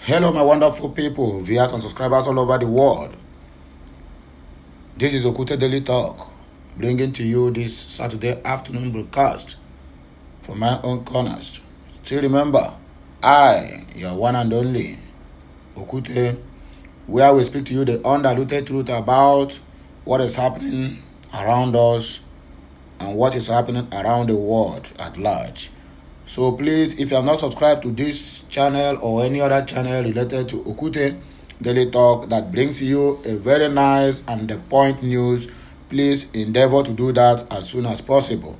Hello, my wonderful people, viewers and subscribers all over the world. This is Okute Daily Talk, bringing to you this Saturday afternoon broadcast from my own corners. Still remember, I, your one and only, Okute, where we speak to you the undiluted truth about what is happening around us and what is happening around the world at large. So please, if you have not subscribed to this channel or any other channel related to Okute Daily Talk that brings you a very nice and the point news, please endeavor to do that as soon as possible.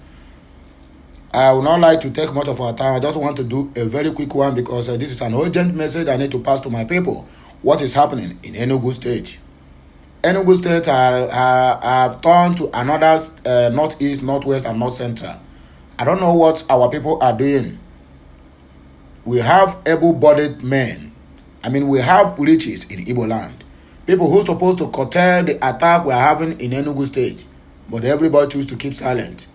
I would not like to take much of our time. I just want to do a very quick one because this is an urgent message I need to pass to my people. What is happening in Enugu State? Enugu State have turned to another northeast, northwest, and north central. I don't know what our people are doing. We have able-bodied men. We have riches in Igbo land. People who are supposed to curtail the attack we are having in Enugu State, but everybody chooses to keep silent.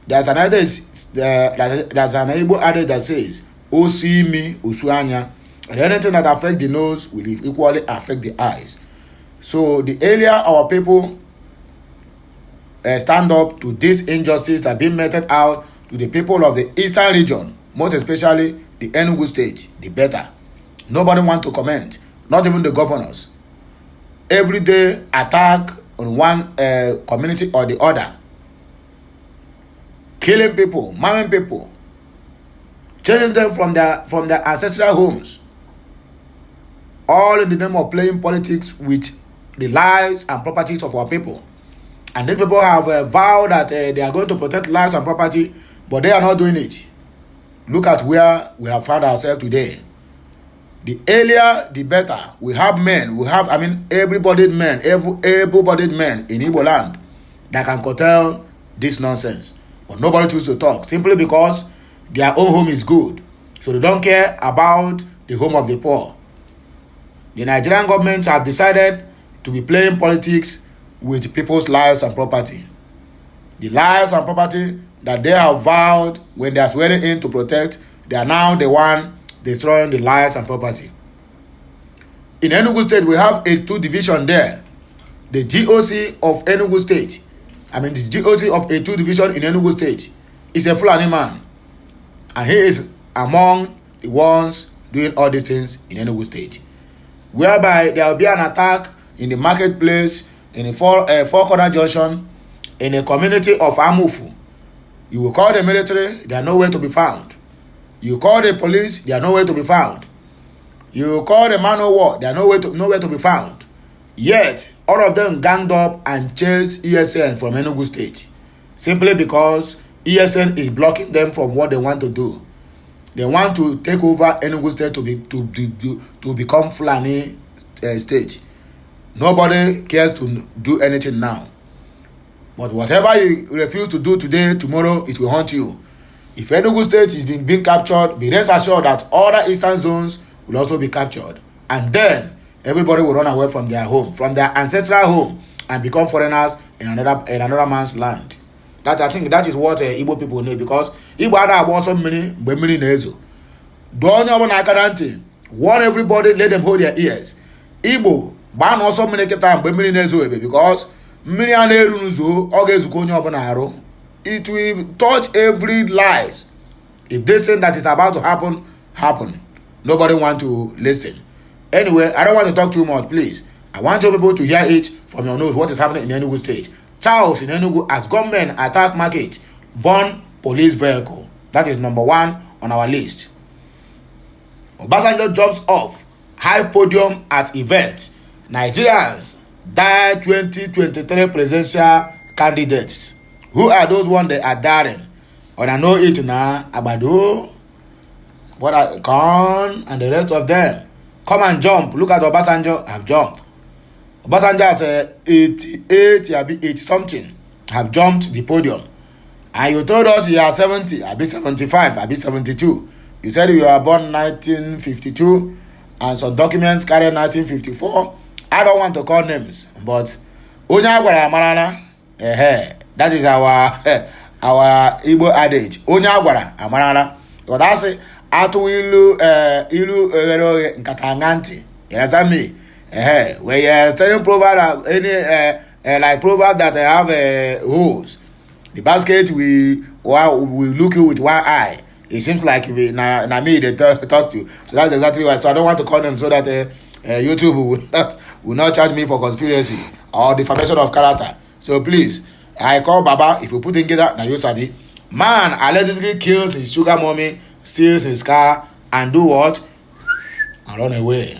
There's an adage that says, "O see me, Usuanya," and anything that affects the nose will equally affect the eyes. So the earlier our people stand up to this injustice that being meted out to the people of the eastern region, most especially the Enugu State, the better. Nobody want to comment, not even the governors. Every day attack on one community or the other, killing people, maiming people, chasing them from their ancestral homes, all in the name of playing politics with the lives and properties of our people. And these people have vowed that they are going to protect lives and property, but they are not doing it. Look at where we have found ourselves today. The earlier, the better. We have men, able-bodied men in Igbo land that can curtail this nonsense. But nobody chooses to talk, simply because their own home is good. So they don't care about the home of the poor. The Nigerian government have decided to be playing politics with people's lives and property. The lives and property that they have vowed when they are swearing in to protect, they are now the one destroying the lives and property. In Enugu State, we have a 2 division there. The GOC of Enugu State, the GOC of a 2 division in Enugu State is a Fulani man. And he is among the ones doing all these things in Enugu State. Whereby there will be an attack in the marketplace, in a four-corner junction, in a community of Amufu. You will call the military, they are nowhere to be found. You call the police, they are nowhere to be found. You call the man of war, they are nowhere to be found. Yet, all of them ganged up and chased ESN from Enugu State, simply because ESN is blocking them from what they want to do. They want to take over Enugu State to become Fulani state. Nobody cares to do anything now. But whatever you refuse to do today, tomorrow it will haunt you. If Enugu State is being captured, be rest assured that other eastern zones will also be captured. And then everybody will run away from their home, from their ancestral home, and become foreigners in another man's land. I think that is what Igbo people know, because Igbo are also many nezo. Don't warn everybody, let them hold their ears. Igbo ban also many time because it will touch every life. If they say that is about to happen. Nobody want to listen. Anyway, I don't want to talk too much, please. I want you people to hear it from your nose what is happening in Enugu State. Charles in Enugu, as gunmen attack market, burn police vehicle. That is number 1 on our list. Obasanjo jumps off high podium at event. Nigerians die 2023 presidential candidates. Who are those ones they are daring? Or I know it now, Abado, Khan, and the rest of them. Come and jump. Look at Obasanjo have jumped. Obasanjo at 88, 80 something, have jumped the podium. And you told us you are 70, I be 75, I be 72. You said you were born 1952, and some documents carry 1954. I don't want to call names, but Onyagwara Amarana, that is our Igbo adage. Onyagwara Amarana. But I say, atu ilu nkatanganti. You understand me? When you're telling proverb like proverb that they have holes, the basket we look you with one eye. It seems like me they talk to you. So that's exactly why. So I don't want to call them so that YouTube will not charge me for conspiracy or defamation of character. So please, I call Baba. If you put in together, now you sabi. Man allegedly kills his sugar mommy, steals his car, and do what? And run away.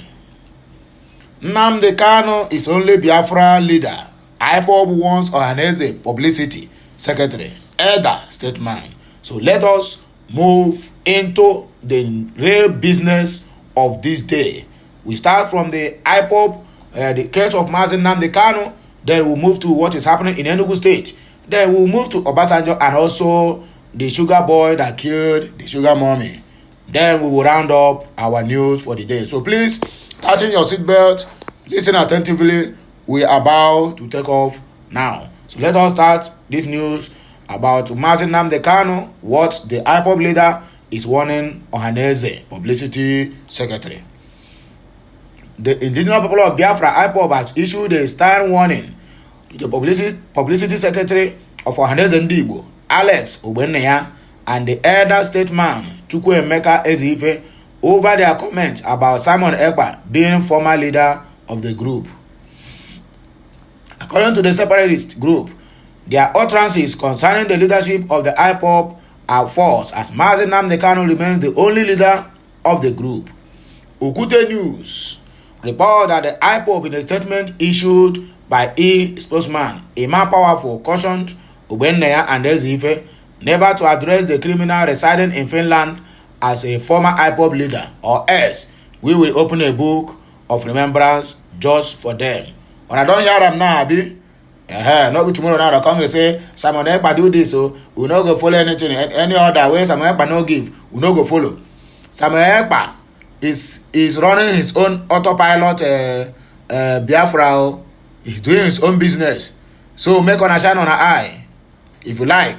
Nnamdi Kanu is only Biafra leader. Ipob wants Ohaneze publicity secretary. Elder statement. So let us move into the real business of this day. We start from the Ipob, the case of Mazi Nnamdi Kanu. Then we'll move to what is happening in Enugu State. Then we'll move to Obasanjo and also the sugar boy that killed the sugar mommy. Then we will round up our news for the day. So please, tighten your seatbelt, listen attentively. We are about to take off now. So let us start this news about Mazi Nnamdi Kanu, what the Ipob leader is warning Ohaneze, publicity secretary. The indigenous people of Biafra, Ipob, has issued a stern warning to the publicity secretary of Ohaneze Ndigbo, Alex Ogbenneya, and the elder statesman Chukwuemeka Ezife over their comments about Simon Ekpa being former leader of the group. According to the separatist group, their utterances concerning the leadership of the Ipob are false, as Mazi Nnamdi Kanu remains the only leader of the group. Okute News report that the Ipob, in a statement issued by Spokesman, Emma Powerful, cautioned Ogbenneya and Ezife never to address the criminal residing in Finland as a former Ipob leader, or else we will open a book of remembrance just for them. When I don't hear them now, Abi, not be tomorrow now, the Congress say, Simon Ekpa do this, so we no go follow anything, any other way Simon Ekpa no give, we no go follow. Simon Ekpa is running his own autopilot Biafra. He's doing his own business. So make on a shine on an eye. If you like,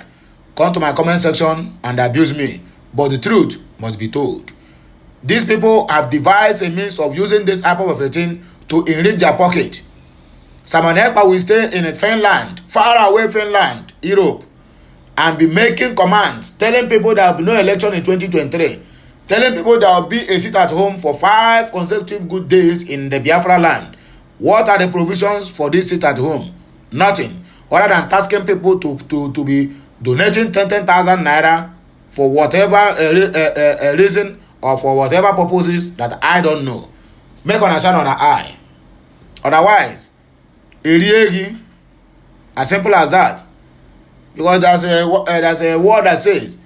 come to my comment section and abuse me. But the truth must be told. These people have devised a means of using this Ipob of 18 to enrich their pocket. Simon Ekpa will stay in Finland, far away Finland, Europe, and be making commands, telling people there will be no election in 2023, telling people there will be a sit at home for 5 consecutive good days in the Biafra land. What are the provisions for this sit at home? Nothing. Other than tasking people to be donating 10,000 naira for whatever reason or for whatever purposes that I don't know. Make on a shine on an eye. Otherwise, Eriegi, as simple as that. Because there's a word that says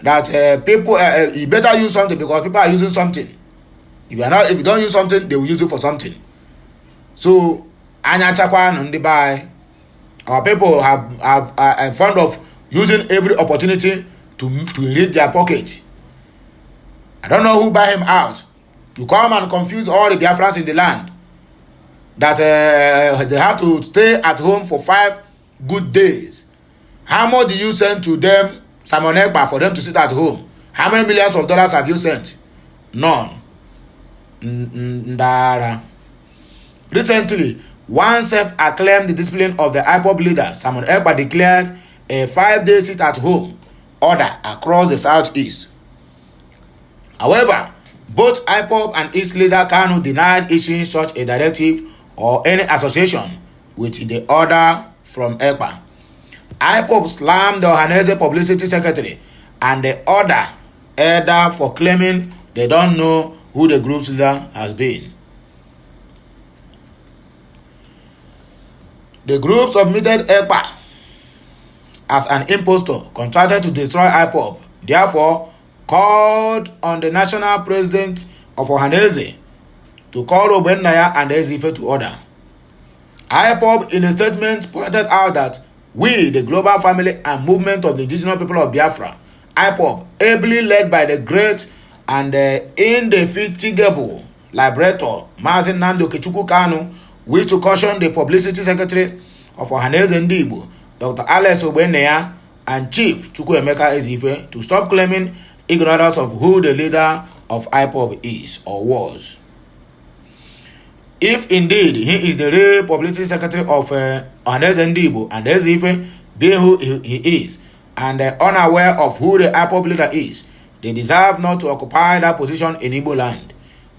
that people you better use something because people are using something. If you don't use something, they will use it for something. So anya chakwa nundi by our people are fond of using every opportunity to enrich their pocket. I don't know who buy him out. You come and confuse all the Biafrans in the land that they have to stay at home for 5 good days. How much do you send to them, Simon Ekpa, for them to sit at home? How many millions of dollars have you sent? None. Ndara. Recently, one self-acclaimed discipline of the Ipob leader, Simon Ekpa, declared a 5-day sit-at-home order across the southeast. However, both Ipob and its leader Kanu denied issuing such a directive or any association with the order from Ekpa. Ipob slammed the Ohaneze publicity secretary and the other elder for claiming they don't know who the group's leader has been. The group submitted Ekpa as an impostor contracted to destroy Ipob, therefore called on the national president of Ohaneze to call Ogbenneya and Ezife to order. Ipob, in a statement, pointed out that we, the global family and movement of the indigenous people of Biafra, Ipob, ably led by the great and indefatigable liberator Mazi Nnamdi Kanu, wish to caution the publicity secretary of Ohaneze Ndigbo, Dr. Alex Ogbenneya, and Chief Chukwuemeka Ezife to stop claiming ignorance of who the leader of Ipob is or was. If indeed he is the real publicity secretary of Ohanaeze Ndigbo, and Ezife being who he is, and unaware of who the Ipob leader is, they deserve not to occupy that position in Igbo land.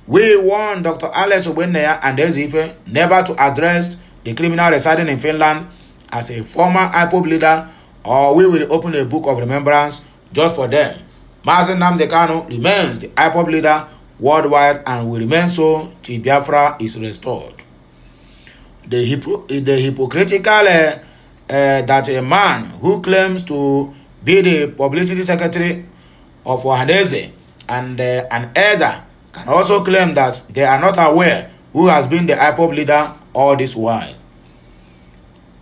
We warn Dr. Alex Ogbenneya and Ezife never to address the criminal residing in Finland as a former Ipob leader, or we will open a book of remembrance just for them. Mazi Nnamdi Kanu remains the Ipob leader worldwide and will remain so till Biafra is restored. The hypocritical that a man who claims to be the publicity secretary of Ohanaeze and an elder can also claim that they are not aware who has been the Ipob leader all this while.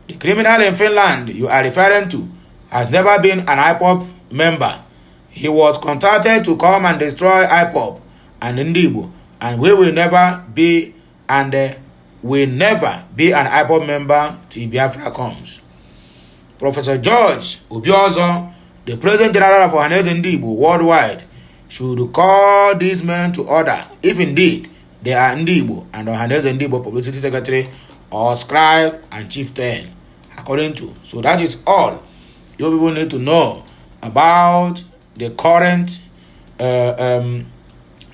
The criminal in Finland you are referring to has never been an Ipob member. He was contracted to come and destroy Ipob and Ndigbo, and we will never be and will never be an Ipob member till Biafra comes. Professor George Obiozo, the President General of Ohanaeze Ndigbo worldwide, should call these men to order if indeed they are Ndigbo and Ohanaeze Ndigbo Publicity Secretary or Scribe and Chieftain, according to. So that is all you people need to know about the current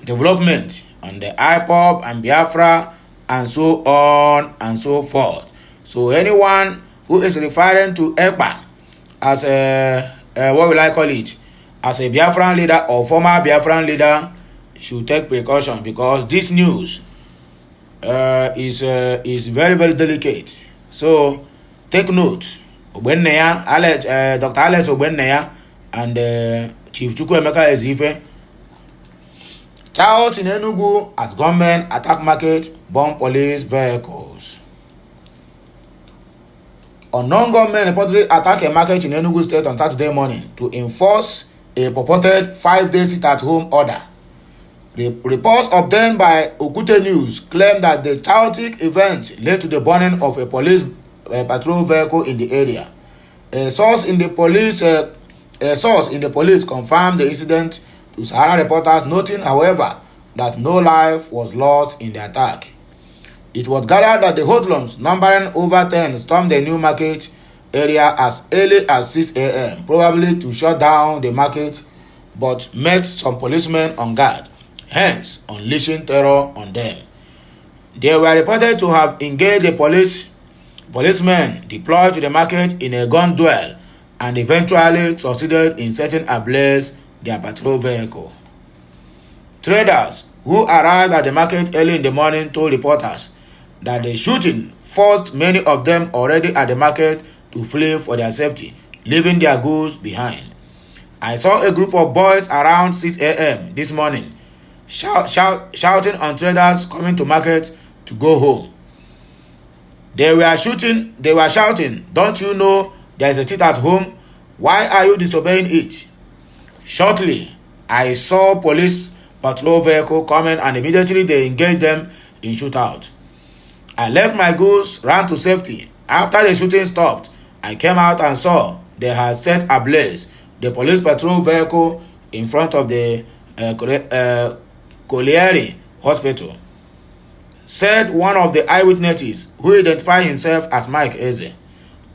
development on the Ipob and Biafra and so on and so forth. So anyone who is referring to Ekpa as what will I call it, as a Biafran leader or former Biafran leader should take precaution, because this news is very, very delicate. So take note. Ogbenneya, Dr. Alex Ogbenneya and Chief Chukwuemeka Ezife. Chaos in Enugu as gunmen attack market, bomb police vehicles. Unknown gunmen reportedly attack a market in Enugu State on Saturday morning to enforce a purported 5-day sit-at-home order. The reports obtained by Okute News claim that the chaotic event led to the burning of a police patrol vehicle in the area. A source in the police confirmed the incident to Sahara reporters, noting, however, that no life was lost in the attack. It was gathered that the hoodlums, numbering over 10, stormed the new market area as early as 6 a.m., probably to shut down the market, but met some policemen on guard, hence unleashing terror on them. They were reported to have engaged the policemen deployed to the market in a gun duel and eventually succeeded in setting ablaze their patrol vehicle. Traders who arrived at the market early in the morning told reporters that the shooting forced many of them already at the market to flee for their safety, leaving their goods behind. I saw a group of boys around 6 a.m. this morning shouting on traders coming to market to go home. They were shouting, "Don't you know there is a cheat at home? Why are you disobeying it?" Shortly, I saw police patrol vehicle coming and immediately they engaged them in shootout. I left my goods, ran to safety. After the shooting stopped, I came out and saw they had set ablaze the police patrol vehicle in front of the Colliery Hospital, said one of the eyewitnesses who identified himself as Mike Eze.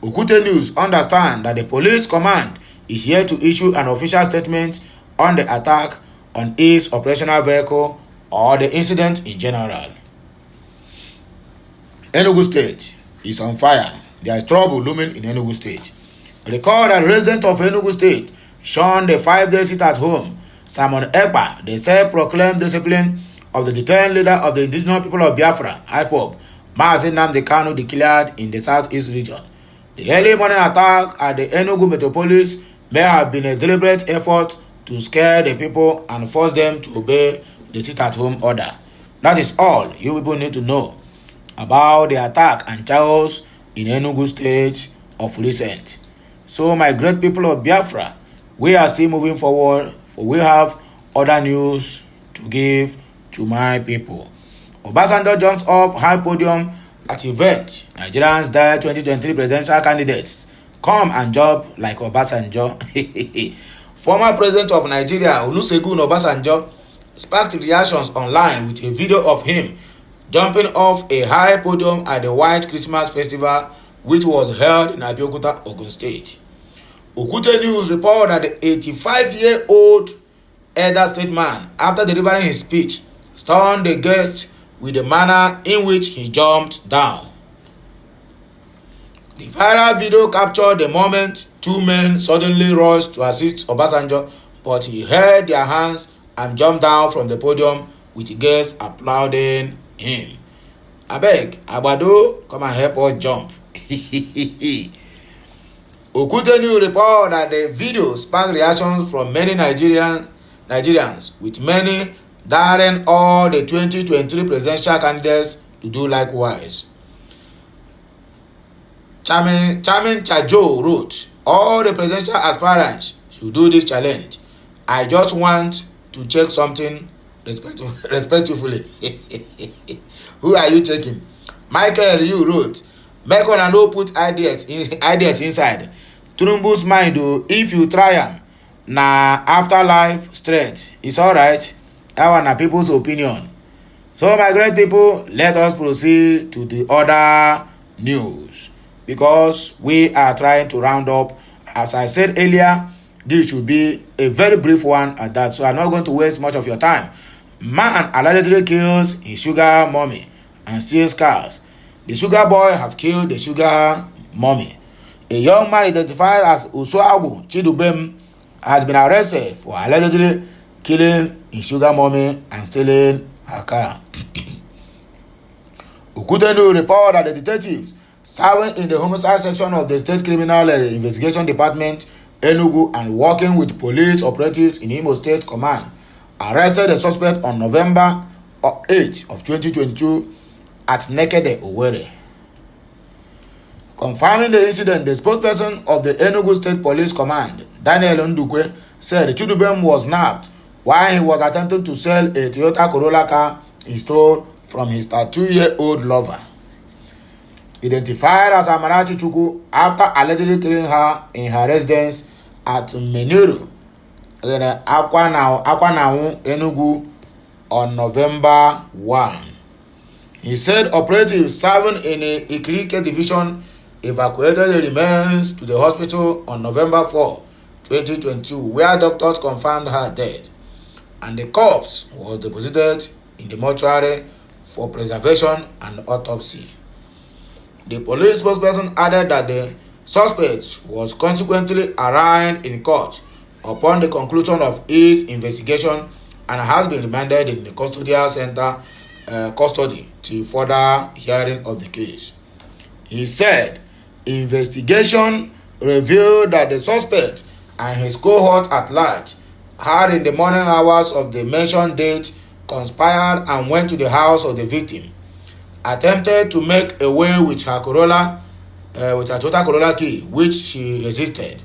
Okute News understand that the police command is here to issue an official statement on the attack on its operational vehicle or the incident in general. Enugu State is on fire. There is trouble looming in Enugu State. Recall that resident of Enugu State shunned the 5-day sit-at-home. Simon Ekpa, the self-proclaimed discipline of the detained leader of the indigenous people of Biafra, Ipob, Mazi Nnamdi Kanu, declared in the southeast region. The early morning attack at the Enugu metropolis may have been a deliberate effort to scare the people and force them to obey the sit-at-home order. That is all you people need to know about the attack and chaos in Enugu State of recent. So, my great people of Biafra, we are still moving forward, for we have other news to give to my people. Obasanjo jumps off high podium at event. Nigerians die 2023 presidential candidates. Come and job like Obasanjo. Former president of Nigeria, Olusegun Obasanjo, sparked reactions online with a video of him jumping off a high podium at the White Christmas Festival, which was held in Abeokuta, Ogun State. Okute News report that the 85-year-old elder statesman, after delivering his speech, stunned the guests with the manner in which he jumped down. The viral video captured the moment two men suddenly rushed to assist Obasanjo, but he held their hands and jumped down from the podium with guests applauding him. Abeg, Agbado, come and help us jump. Okute News report that the video sparked reactions from many Nigerians, with many daring all the 2023 presidential candidates to do likewise. Chairman Chajo wrote, all the presidential aspirants should do this challenge. I just want to check something respectfully. Who are you checking? Michael, you wrote, make una no put ideas inside. Turumbu's mind, though, if you try am, na afterlife straight. It's alright. That one na people's opinion. So, my great people, let us proceed to the other news, because we are trying to round up. As I said earlier, this should be a very brief one at that, so I'm not going to waste much of your time. Man allegedly kills his sugar mommy and steals cars. The sugar boy have killed the sugar mommy. A young man identified as Usuagu Chidubem has been arrested for allegedly killing his sugar mommy and stealing her car. Ukutenu reported that the detectives serving in the homicide section of the State Criminal Investigation Department, Enugu, and working with police operatives in Imo State Command arrested the suspect on November 8 of 2022 at Nekede, Owerri. Confirming the incident, the spokesperson of the Enugu State Police Command, Daniel Ndukwe, said Chidubem was nabbed while he was attempting to sell a Toyota Corolla car he stole from his 32-year-old lover. Identified as Amarachi Chukwu after allegedly killing her in her residence at Menuru, Akwanawu, Enugu, on November 1. He said operatives serving in a Ikirike division evacuated the remains to the hospital on November 4, 2022, where doctors confirmed her death, and the corpse was deposited in the mortuary for preservation and autopsy. The police spokesperson added that the suspect was consequently arraigned in court upon the conclusion of his investigation and has been remanded in the custodial center custody till further hearing of the case. He said investigation revealed that the suspect and his cohort at large had in the morning hours of the mentioned date conspired and went to the house of the victim, attempted to make away with her Corolla, with her Toyota Corolla key, which she resisted.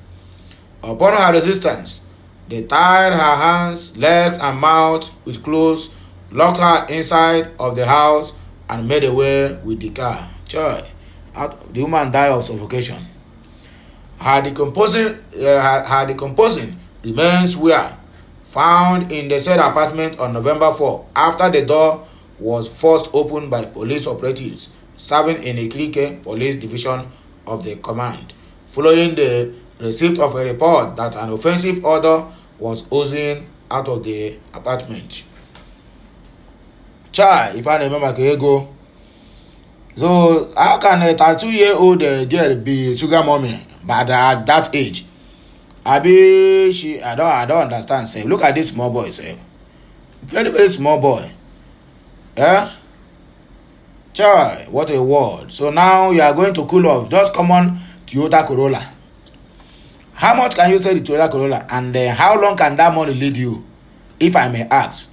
Upon her resistance, they tied her hands, legs, and mouth with clothes, locked her inside of the house, and made away with the car. Joy. The woman died of suffocation. Her decomposing remains were found in the said apartment on November 4 after the door was first opened by police operatives serving in a Ikirike police division of the command, following the receipt of a report that an offensive order was oozing out of the apartment. If I remember Kego. So how can a 32-year-old girl be sugar mommy but at that age? I don't understand. Say, look at this small boy. Say, very very small boy. Yeah. What a word. So now you are going to cool off. Just come on Toyota Corolla. How much can you sell the Toyota Corolla, and how long can that money lead you, if I may ask?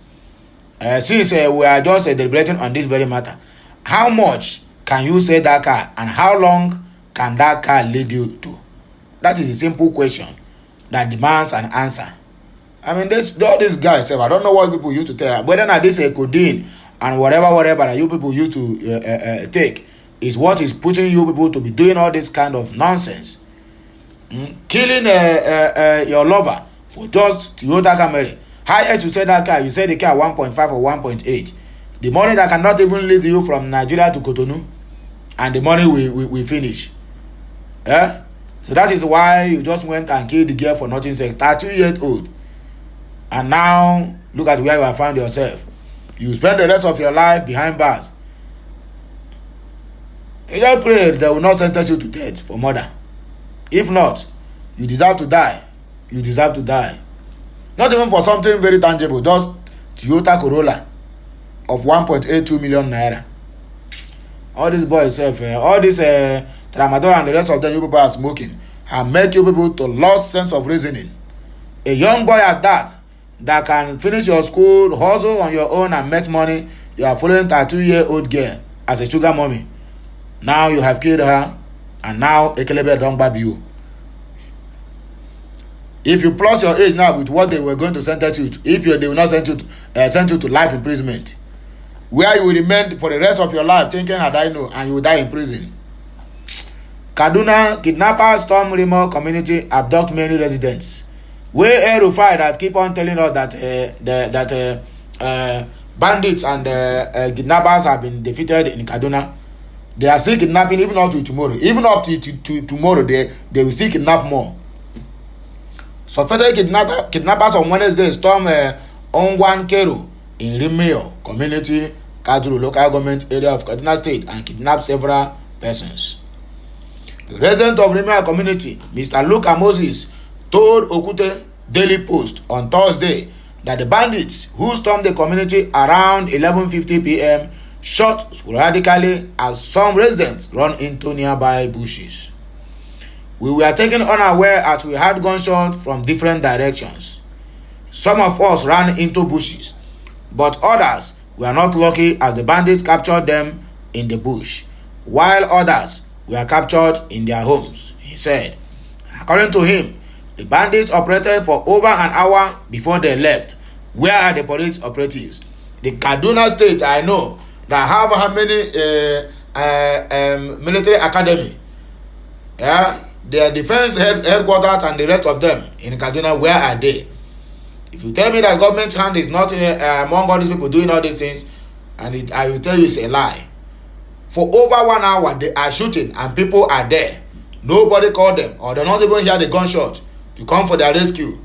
Since we are just deliberating on this very matter, how much can you sell that car, and how long can that car lead you to? That is a simple question that demands an answer. I mean, all these guys, I don't know what people used to tell, whether not this codeine and whatever that you people used to take is what is pushing you people to be doing all this kind of nonsense. Killing your lover for just Toyota Camry. Highest you sell that car, you sell the car 1.5 or 1.8. The money that cannot even lead you from Nigeria to Cotonou, and the money will finish. Eh? So that is why you just went and killed the girl for nothing, say 32-year-old. And now look at where you have found yourself. You spend the rest of your life behind bars. You just pray they will not sentence you to death for murder. If not, you deserve to die. You deserve to die. Not even for something very tangible, just Toyota Corolla of 1.82 million naira. All these boys, all this tramadol and the rest of them you people are smoking, and make you people to lost sense of reasoning. A young boy at that can finish your school, hustle on your own and make money, you are following a 2-year-old girl as a sugar mommy. Now you have killed her, and now Ekelebe don't bab you. If you plus your age now with what they were going to sentence you to, they will not send you to life imprisonment, where you will remain for the rest of your life thinking, had I know, and you will die in prison. Kaduna, kidnappers storm Rimo community, abduct many residents. Where El-Rufai that keep on telling us that bandits and kidnappers have been defeated in Kaduna. They are still kidnapping even up to tomorrow. Even up to tomorrow, they will still kidnap more. Suspected kidnappers on Wednesday storm Ongwan Kero in Rimeo community, Kaduru local government area of Kaduna State, and kidnapped several persons. The resident of Rimeo community, Mr. Luka Moses, told Okute Daily Post on Thursday that the bandits who stormed the community around 11:50 p.m. shot sporadically as some residents run into nearby bushes. We were taken unaware as we had gunshots from different directions. Some of us ran into bushes, but others were not lucky as the bandits captured them in the bush, while others were captured in their homes, he said. According to him, the bandits operated for over an hour before they left. Where are the police operatives? The Kaduna State, I know, that have how many military academy, their defense headquarters and the rest of them in Kaduna, where are they? If you tell me that government hand is not among all these people doing all these things, and I will tell you it's a lie. For over 1 hour they are shooting and people are there. Nobody called them, or they not even hear the gunshot to come for their rescue.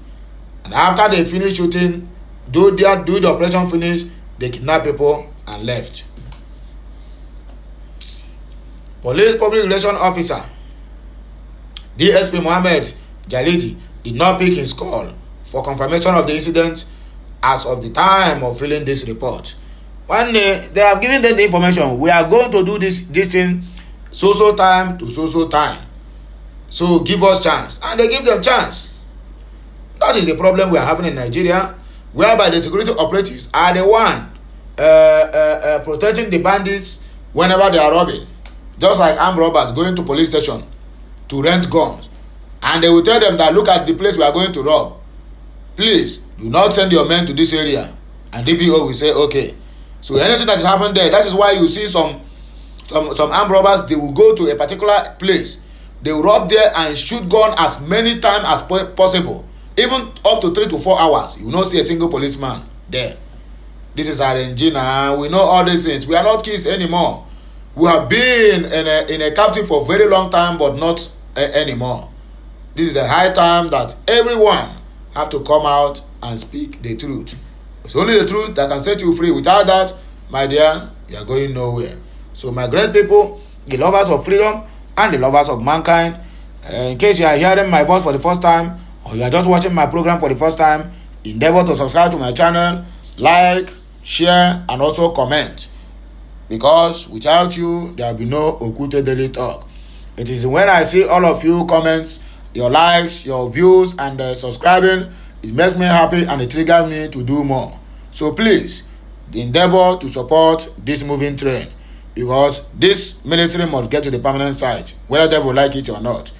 And after they finish shooting, do the operation finish, they kidnap people and left. Police Public Relations Officer DSP Mohammed Jalidi did not pick his call for confirmation of the incident as of the time of filling this report. When they have given them the information, we are going to do this thing so time to so time. So give us chance. And they give them chance. That is the problem we are having in Nigeria, whereby the security operatives are the one protecting the bandits whenever they are robbing. Just like armed robbers going to police station to rent guns. And they will tell them that look at the place we are going to rob. Please, do not send your men to this area. And DPO will say, okay. So anything that is happening there, that is why you see some armed robbers, they will go to a particular place. They will rob there and shoot gun as many times as possible. Even up to 3 to 4 hours. You will not see a single policeman there. This is Argentina. We know all these things. We are not kids anymore. We have been in a captive for a very long time, but not anymore. This is a high time that everyone have to come out and speak the truth. It's only the truth that can set you free. Without that, my dear, you are going nowhere. So my great people, the lovers of freedom and the lovers of mankind, in case you are hearing my voice for the first time, or you are just watching my program for the first time, endeavor to subscribe to my channel, like, share, and also comment. Because without you, there will be no Okute Daily Talk. It is when I see all of you comments, your likes, your views, and subscribing, it makes me happy and it triggers me to do more. So please, endeavor to support this moving train, because this ministry must get to the permanent site, whether they will like it or not.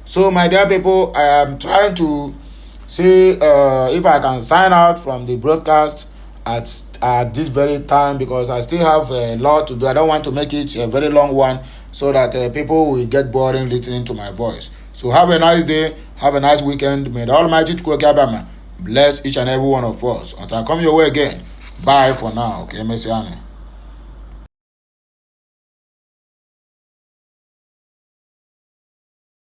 So my dear people, I am trying to see if I can sign out from the broadcast at this very time, because I still have a lot to do. I don't want to make it a very long one so that people will get boring listening to my voice. So have a nice day, have a nice weekend. May the Almighty Chukwuka bless each and every one of us. Until I come your way again. Bye for now. Okay, Messiano.